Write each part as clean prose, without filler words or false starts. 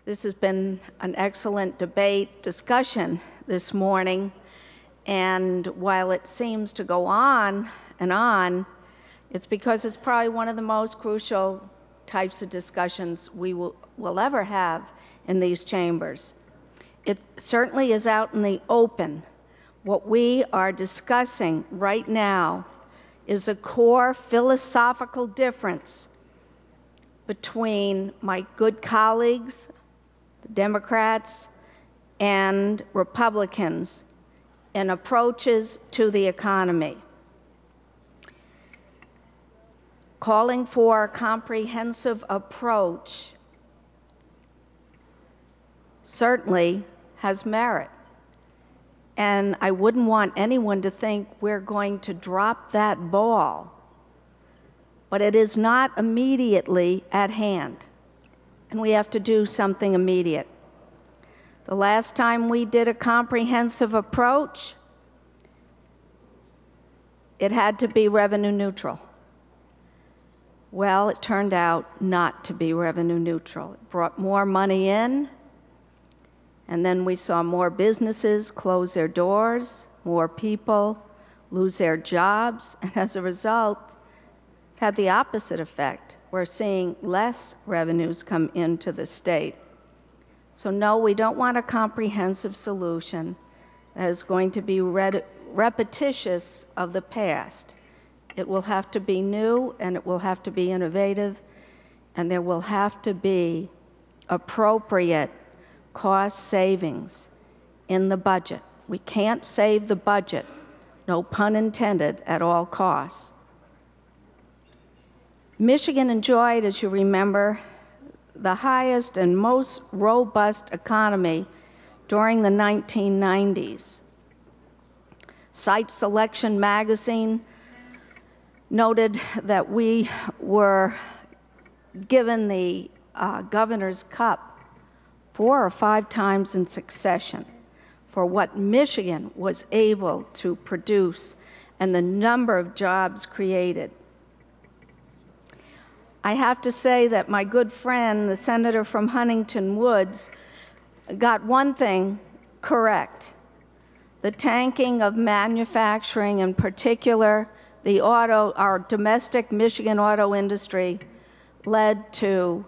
This has been an excellent debate, discussion this morning, and while it seems to go on and on, it's because it's probably one of the most crucial types of discussions we will ever have in these chambers. It certainly is out in the open. What we are discussing right now is a core philosophical difference between my good colleagues, the Democrats, and Republicans in approaches to the economy. Calling for a comprehensive approach certainly has merit. And I wouldn't want anyone to think we're going to drop that ball. But it is not immediately at hand. And we have to do something immediate. The last time we did a comprehensive approach, it had to be revenue neutral. Well, it turned out not to be revenue neutral. It brought more money in, and then we saw more businesses close their doors, more people lose their jobs, and as a result, it had the opposite effect. We're seeing less revenues come into the state. So no, we don't want a comprehensive solution that is going to be repetitious of the past. It will have to be new, and it will have to be innovative, and there will have to be appropriate cost savings in the budget. We can't save the budget, no pun intended, at all costs. Michigan enjoyed, as you remember, the highest and most robust economy during the 1990s. Site Selection magazine noted that we were given the Governor's Cup 4 or 5 times in succession for what Michigan was able to produce and the number of jobs created. I have to say that my good friend, the senator from Huntington Woods, got one thing correct. The tanking of manufacturing, in particular our domestic Michigan auto industry, led to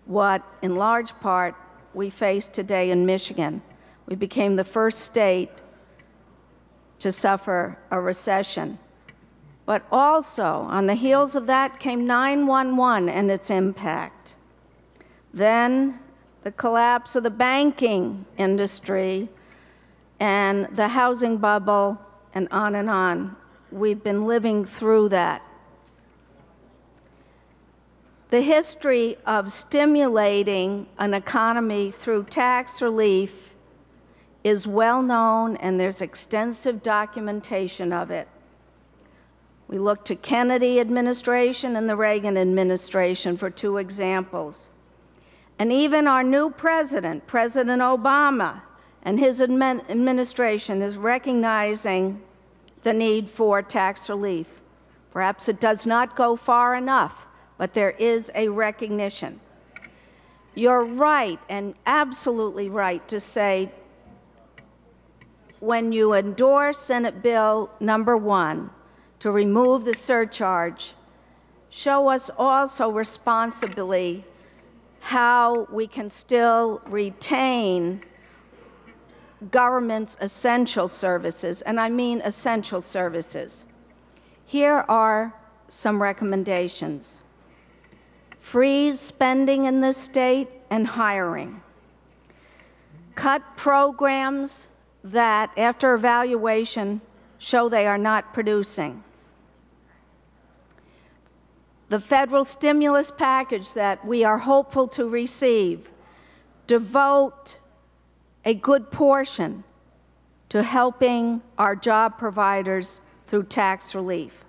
what, in large part, we face today in Michigan. We became the first state to suffer a recession. But also, on the heels of that came 9/11 and its impact. Then the collapse of the banking industry and the housing bubble, and on and on. We've been living through that. The history of stimulating an economy through tax relief is well known, and there's extensive documentation of it. We look to Kennedy administration and the Reagan administration for 2 examples. And even our new president, President Obama, and his administration is recognizing the need for tax relief. Perhaps it does not go far enough, but there is a recognition. You're right, and absolutely right, to say when you endorse Senate Bill number 1 to remove the surcharge, show us also responsibly how we can still retain government's essential services, and I mean essential services. Here are some recommendations. Freeze spending in this state and hiring. Cut programs that, after evaluation, show they are not producing. The federal stimulus package that we are hopeful to receive, devote a good portion to helping our job providers through tax relief.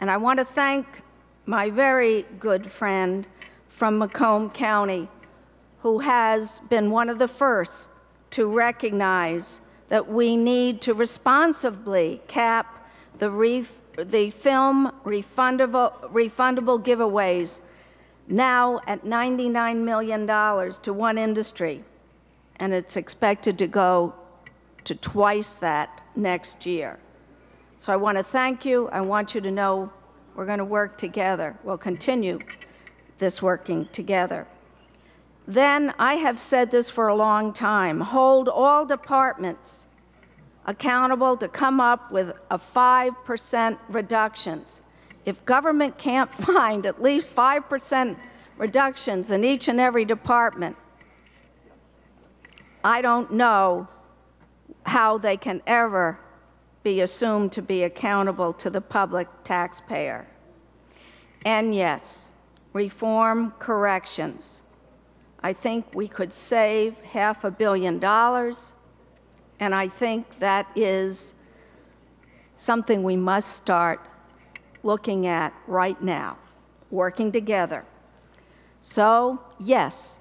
And I want to thank my very good friend from Macomb County, who has been one of the first to recognize that we need to responsibly cap the film refundable giveaways now at $99 million to one industry, and it's expected to go to twice that next year. So I want to thank you. I want you to know we're going to work together. We'll continue this working together. Then, I have said this for a long time, hold all departments accountable to come up with a 5% reductions. If government can't find at least 5% reductions in each and every department, I don't know how they can ever be assumed to be accountable to the public taxpayer. And yes, reform corrections. I think we could save $500 million, and I think that is something we must start looking at right now, working together. So, yes,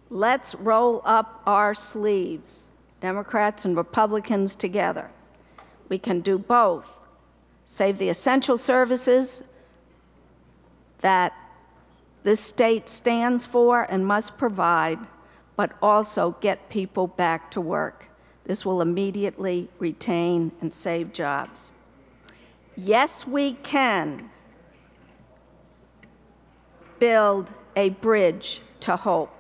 let's roll up our sleeves, Democrats and Republicans together. We can do both. Save the essential services that this state stands for and must provide, but also get people back to work. This will immediately retain and save jobs. Yes, we can build a bridge to hope.